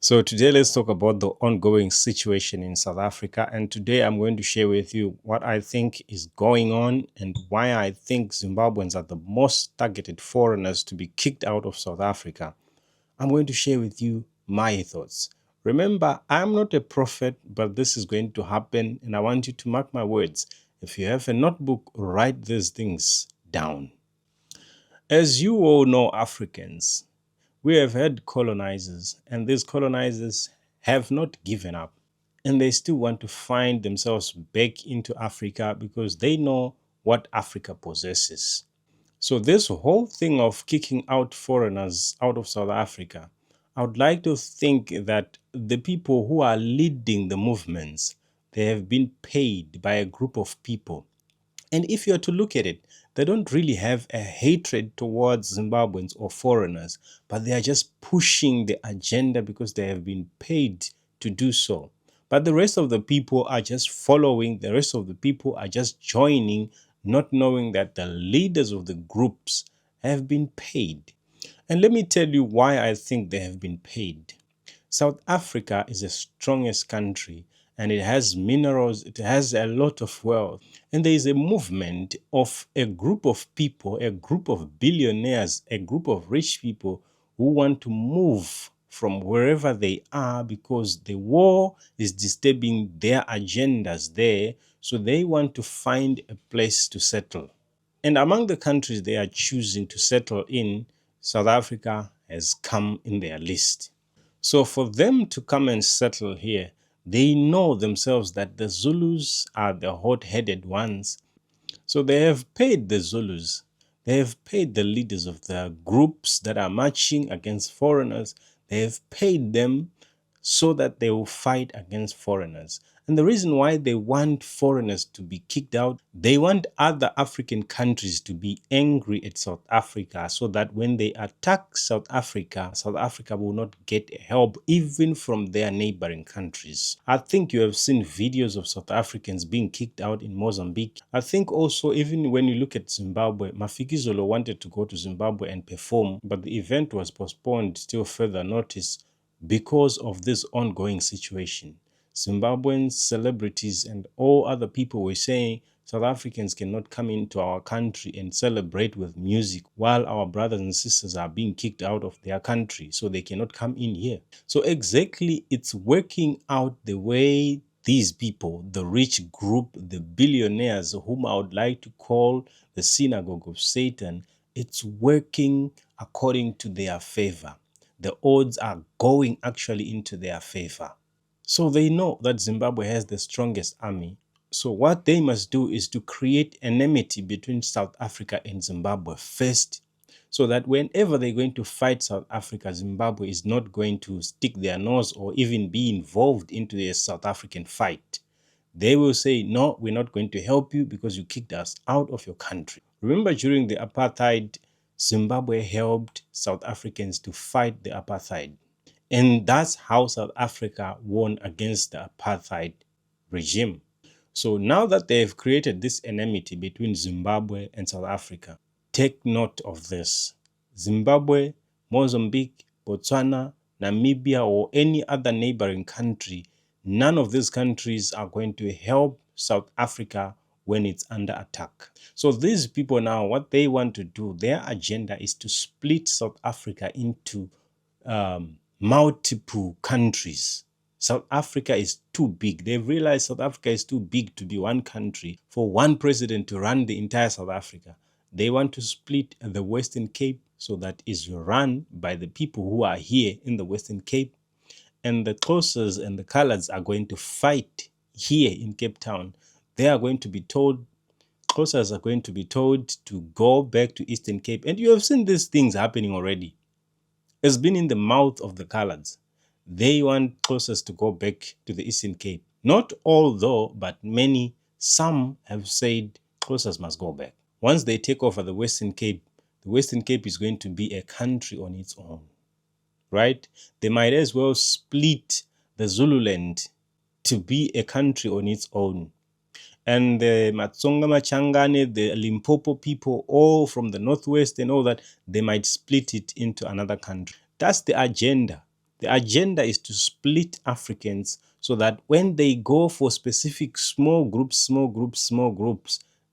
So today let's talk about the ongoing situation in South Africa, and today I'm going to share with you what I think is going on and why I think Zimbabweans are the most targeted foreigners to be kicked out of South Africa. I'm going to share with you my thoughts. Remember, I'm not a prophet, but this is going to happen, and I want you to mark my words. If you have a notebook, write these things down. As you all know, Africans, we have had colonizers, and these colonizers have not given up. And they still want to find themselves back into Africa because they know what Africa possesses. So, this whole thing of kicking out foreigners out of South Africa, I would like to think that the people who are leading the movements, they have been paid by a group of people. And if you are to look at it, they don't really have a hatred towards Zimbabweans or foreigners, but they are just pushing the agenda because they have been paid to do so. But the rest of the people are just following, the rest of the people are just joining, not knowing that the leaders of the groups have been paid. And let me tell you why I think they have been paid. South Africa is the strongest country and it has minerals, it has a lot of wealth. And there is a movement of a group of people, a group of billionaires, a group of rich people who want to move from wherever they are because the war is disturbing their agendas there. So they want to find a place to settle. And among the countries they are choosing to settle in, South Africa has come in their list. So for them to come and settle here, they know themselves that the Zulus are the hot-headed ones. So they have paid the Zulus. They have paid the leaders of the groups that are marching against foreigners. They have paid them so that they will fight against foreigners. And the reason why they want foreigners to be kicked out, they want other African countries to be angry at South Africa so that when they attack South Africa will not get help even from their neighboring countries. I think you have seen videos of South Africans being kicked out in Mozambique. I think also even when you look at Zimbabwe, Mafikizolo wanted to go to Zimbabwe and perform, but the event was postponed till further notice because of this ongoing situation. Zimbabwean celebrities and all other people were saying South Africans cannot come into our country and celebrate with music while our brothers and sisters are being kicked out of their country, so they cannot come in here. So exactly, it's working out the way these people, the rich group, the billionaires, whom I would like to call the synagogue of Satan, it's working according to their favor. The odds are going actually into their favor. So they know that Zimbabwe has the strongest army. So what they must do is to create enmity between South Africa and Zimbabwe first, so that whenever they're going to fight South Africa, Zimbabwe is not going to stick their nose or even be involved into a South African fight. They will say, no, we're not going to help you because you kicked us out of your country. Remember, during the apartheid, Zimbabwe helped South Africans to fight the apartheid. And that's how South Africa won against the apartheid regime. So now that they have created this enmity between Zimbabwe and South Africa, take note of this. Zimbabwe, Mozambique, Botswana, Namibia, or any other neighboring country, none of these countries are going to help South Africa when it's under attack. So these people now, what they want to do, their agenda is to split South Africa into multiple countries. South Africa is too big. They've realized South Africa is too big to be one country for one president to run the entire South Africa. They want to split the Western Cape so that is run by the people who are here in the Western Cape. And the Xhosas and the Coloureds are going to fight here in Cape Town. They are going to be told, Xhosas are going to be told to go back to Eastern Cape. And you have seen these things happening already. It's been in the mouth of the Coloureds. They want Xhosas to go back to the Eastern Cape. Not all though, but many, some have said Xhosas must go back. Once they take over the Western Cape is going to be a country on its own, right? They might as well split the Zululand to be a country on its own. And the Matsonga Machangane, the Limpopo people, all from the Northwest and all that, they might split it into another country. That's the agenda. The agenda is to split Africans so that when they go for specific small groups,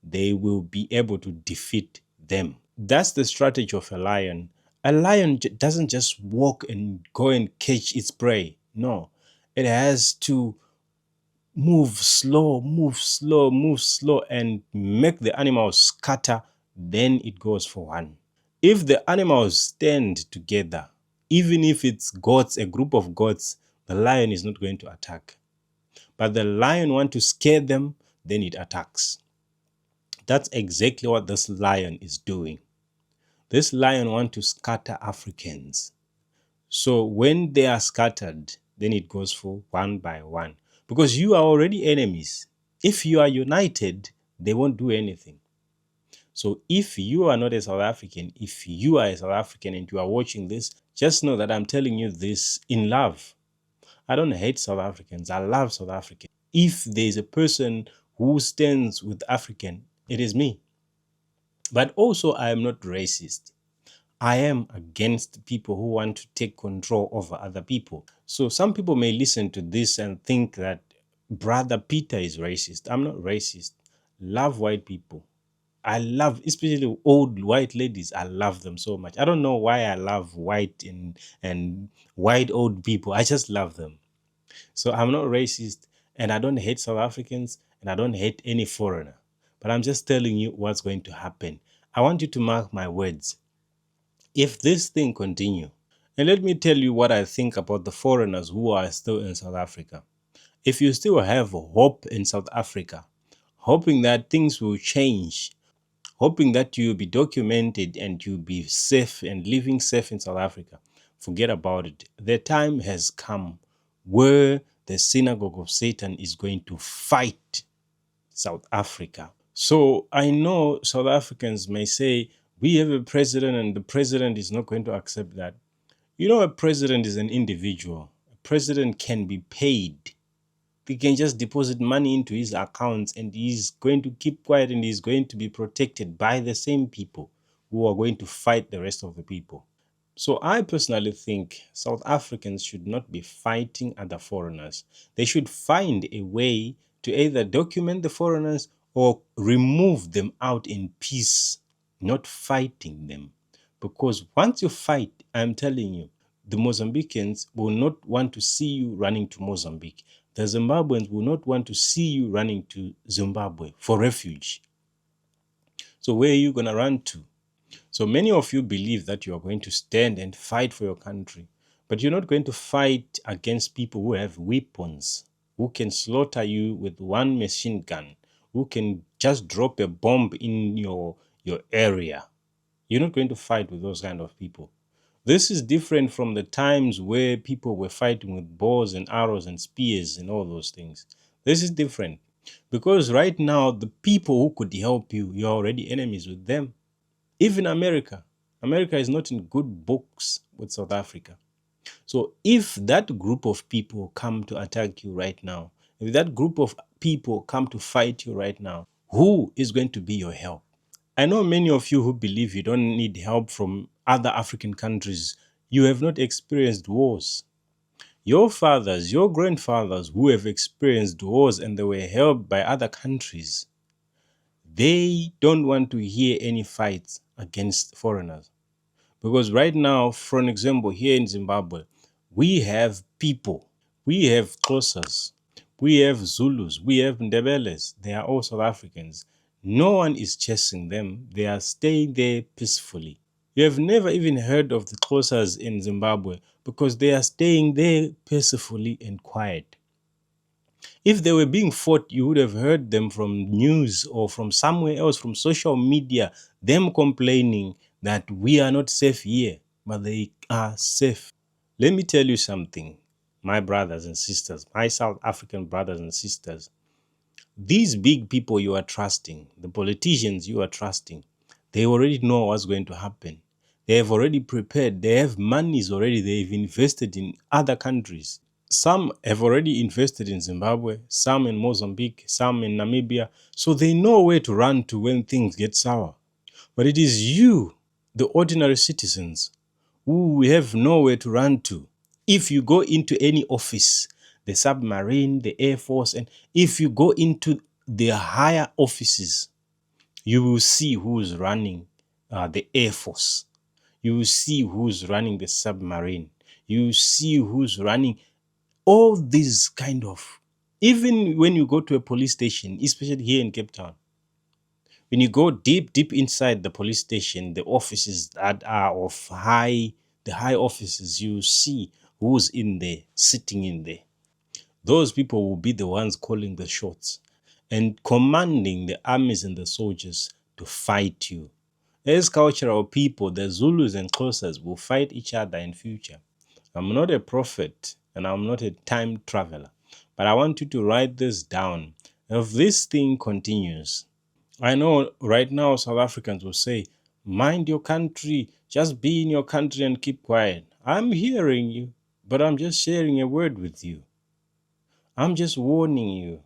they will be able to defeat them. That's the strategy of a lion. A lion doesn't just walk and go and catch its prey. No, it has to move slow, and make the animals scatter. Then it goes for one. If the animals stand together, even if it's goats, a group of goats, the lion is not going to attack. But the lion wants to scare them, then it attacks. That's exactly what this lion is doing. This lion wants to scatter Africans. So when they are scattered, then it goes for one by one. Because you are already enemies. If you are united, they won't do anything. So if you are not a South African, if you are a South African and you are watching this, just know that I'm telling you this in love. I don't hate South Africans. I love South Africans. If there's a person who stands with African, it is me. But also, I am not racist. I am against people who want to take control over other people. So some people may listen to this and think that Brother Peter is racist. I'm not racist. Love white people. I love, especially old white ladies. I love them so much. I don't know why I love white and white old people. I just love them. So I'm not racist, and I don't hate South Africans, and I don't hate any foreigner. But I'm just telling you what's going to happen. I want you to mark my words. If this thing continue, and let me tell you what I think about the foreigners who are still in South Africa. If you still have hope in South Africa, hoping that things will change, hoping that you'll be documented and you'll be safe and living safe in South Africa, forget about it. The time has come where the synagogue of Satan is going to fight South Africa. So I know South Africans may say, we have a president and the president is not going to accept that. You know, a president is an individual. A president can be paid. He can just deposit money into his accounts and he's going to keep quiet and he's going to be protected by the same people who are going to fight the rest of the people. So I personally think South Africans should not be fighting other foreigners. They should find a way to either document the foreigners or remove them out in peace, not fighting them. Because once you fight, I'm telling you, the Mozambicans will not want to see you running to Mozambique. The Zimbabweans will not want to see you running to Zimbabwe for refuge. So where are you going to run to? So many of you believe that you are going to stand and fight for your country, but you're not going to fight against people who have weapons, who can slaughter you with one machine gun, who can just drop a bomb in your area. You're not going to fight with those kind of people. This is different from the times where people were fighting with bows and arrows and spears and all those things. This is different because right now, the people who could help you, you're already enemies with them. Even America is not in good books with South Africa. So if that group of people come to attack you right now, if that group of people come to fight you right now, who is going to be your help? I know many of you who believe you don't need help from other African countries. You have not experienced wars. Your fathers, your grandfathers who have experienced wars and they were helped by other countries, they don't want to hear any fights against foreigners. Because right now, for an example, here in Zimbabwe, we have people, we have Xhosas, we have Zulus, we have Ndebeles. They are all South Africans. No one is chasing them. They are staying there peacefully. You have never even heard of the Xhosas in Zimbabwe because they are staying there peacefully and quiet. If they were being fought, you would have heard them from news or from somewhere else, from social media, them complaining that we are not safe here, but they are safe. Let me tell you something, my brothers and sisters, my South African brothers and sisters. These big people you are trusting, the politicians you are trusting, they already know what's going to happen. They have already prepared. They have monies already. They've invested in other countries. Some have already invested in Zimbabwe, some in Mozambique, some in Namibia. So they know where to run to when things get sour. But it is you, the ordinary citizens, who have nowhere to run to. If you go into any office, the submarine, the Air Force, and if you go into the higher offices, you will see who's running the Air Force. You will see who's running the submarine. You will see who's running all these kind of. Even when you go to a police station, especially here in Cape Town, when you go deep inside the police station, the offices that are of the high offices, you see who's in there, sitting in there. Those people will be the ones calling the shots and commanding the armies and the soldiers to fight you. As cultural people, the Zulus and Xhosas will fight each other in future. I'm not a prophet and I'm not a time traveler, but I want you to write this down. If this thing continues, I know right now South Africans will say, mind your country, just be in your country and keep quiet. I'm hearing you, but I'm just sharing a word with you. I'm just warning you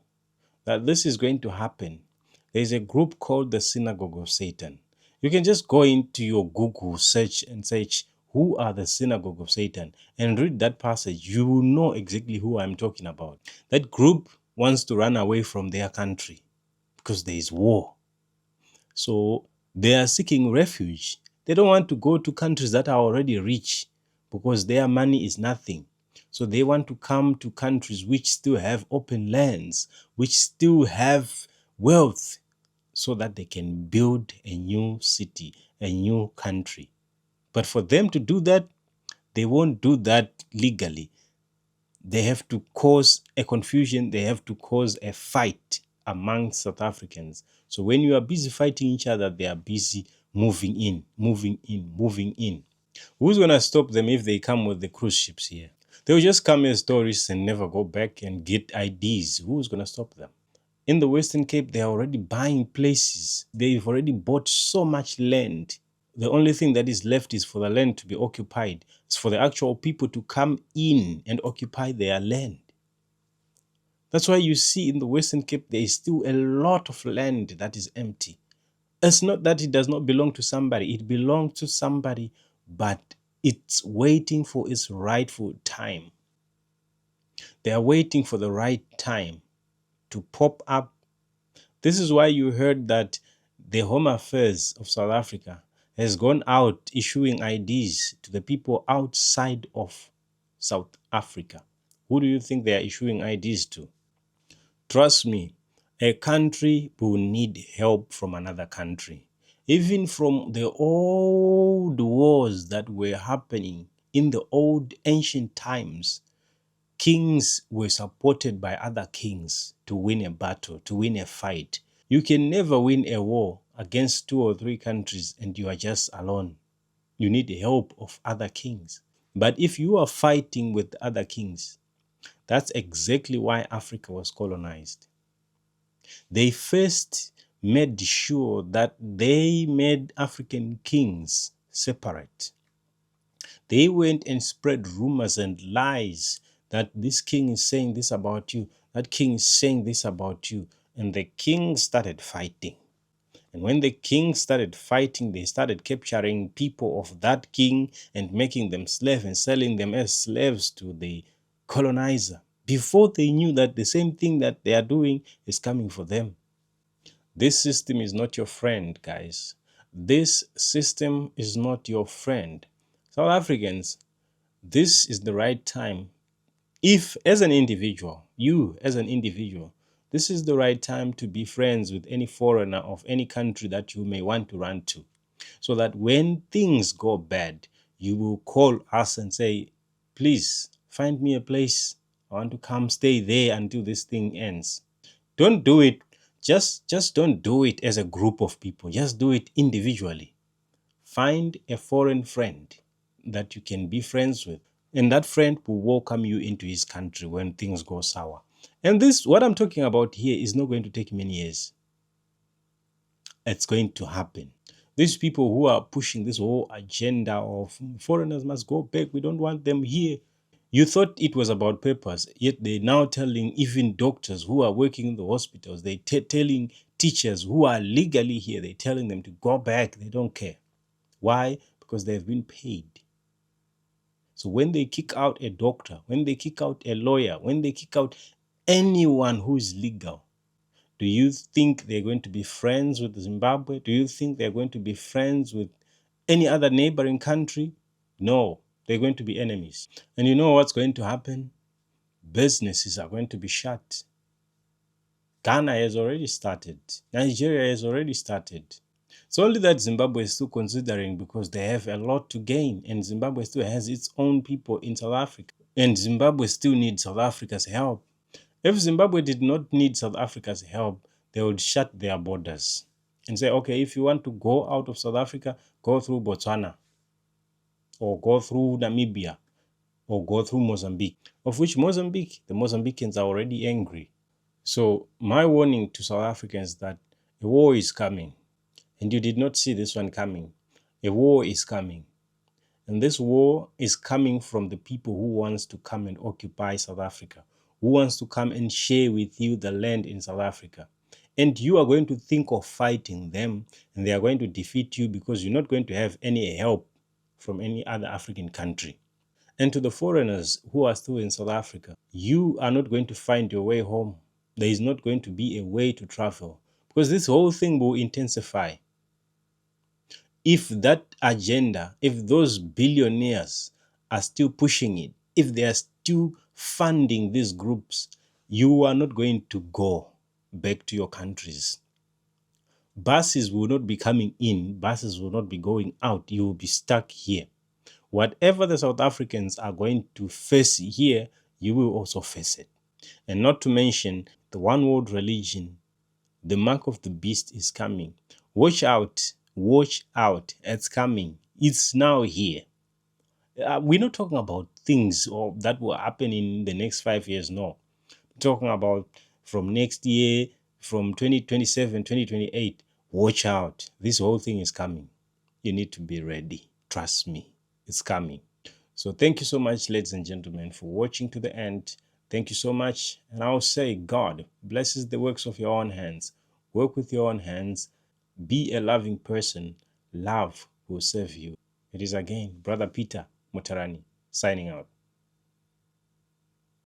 that this is going to happen. There's a group called the Synagogue of Satan. You can just go into your Google search and search who are the Synagogue of Satan and read that passage. You will know exactly who I'm talking about. That group wants to run away from their country because there is war. So they are seeking refuge. They don't want to go to countries that are already rich because their money is nothing. So they want to come to countries which still have open lands, which still have wealth, so that they can build a new city, a new country. But for them to do that, they won't do that legally. They have to cause a confusion, they have to cause a fight among South Africans. So when you are busy fighting each other, they are busy moving in, moving in, moving in. Who's going to stop them if they come with the cruise ships here? They'll just come as tourists and never go back and get IDs. Who's going to stop them? In the Western Cape, they're already buying places. They've already bought so much land. The only thing that is left is for the land to be occupied. It's for the actual people to come in and occupy their land. That's why you see in the Western Cape, there is still a lot of land that is empty. It's not that it does not belong to somebody. It belongs to somebody, but it's waiting for its rightful time. They are waiting for the right time to pop up. This is why you heard that the Home Affairs of South Africa has gone out issuing IDs to the people outside of South Africa. Who do you think they are issuing IDs to? Trust me, a country will need help from another country. Even from the old wars that were happening in the old ancient times, kings were supported by other kings to win a battle, to win a fight. You can never win a war against 2 or 3 countries and you are just alone. You need the help of other kings. But if you are fighting with other kings, that's exactly why Africa was colonized. They first made sure that they made African kings separate. They went and spread rumors and lies that this king is saying this about you, that king is saying this about you, and the king started fighting. And when the king started fighting, they started capturing people of that king and making them slaves and selling them as slaves to the colonizer, before they knew that the same thing that they are doing is coming for them. This system is not your friend, guys. This system is not your friend. South Africans, this is the right time. If, as an individual, you as an individual, this is the right time to be friends with any foreigner of any country that you may want to run to, so that when things go bad, you will call us and say, please find me a place. I want to come stay there until this thing ends. Don't do it. Just don't do it as a group of people. Just do it individually. Find a foreign friend that you can be friends with, and that friend will welcome you into his country when things go sour. And this, what I'm talking about here, is not going to take many years. It's going to happen. These people who are pushing this whole agenda of foreigners must go back, we don't want them here. You thought it was about papers, yet they're now telling even doctors who are working in the hospitals, they're telling teachers who are legally here, they're telling them to go back. They don't care. Why? Because they've been paid. So when they kick out a doctor, when they kick out a lawyer, when they kick out anyone who is legal, do you think they're going to be friends with Zimbabwe? Do you think they're going to be friends with any other neighboring country? No, they're going to be enemies. And you know what's going to happen? Businesses are going to be shut. Ghana has already started. Nigeria has already started. It's only that Zimbabwe is still considering because they have a lot to gain, and Zimbabwe still has its own people in South Africa. And Zimbabwe still needs South Africa's help. If Zimbabwe did not need South Africa's help, they would shut their borders and say, okay, if you want to go out of South Africa, go through Botswana, or go through Namibia, or go through Mozambique, of which Mozambique, the Mozambicans are already angry. So my warning to South Africans is that a war is coming, and you did not see this one coming. A war is coming. And this war is coming from the people who wants to come and occupy South Africa, who wants to come and share with you the land in South Africa. And you are going to think of fighting them, and they are going to defeat you because you're not going to have any help from any other African country. And to the foreigners who are still in South Africa, you are not going to find your way home. There is not going to be a way to travel because this whole thing will intensify. If that agenda, if those billionaires are still pushing it, if they are still funding these groups, you are not going to go back to your countries. Buses will not be coming in, buses will not be going out. You will be stuck here. Whatever the South Africans are going to face here, you will also face it. And not to mention the one world religion, the mark of the beast is coming. Watch out, it's coming. It's now here. We're not talking about things that will happen in the next 5 years, no. We're talking about from next year, from 2027, 2028. Watch out, this whole thing is coming. You need to be ready. Trust me, it's coming. So thank you so much, ladies and gentlemen, for watching to the end. Thank you so much. And I'll say God blesses the works of your own hands. Work with your own hands. Be a loving person. Love will serve you. It is again Brother Peter Mutarani signing out.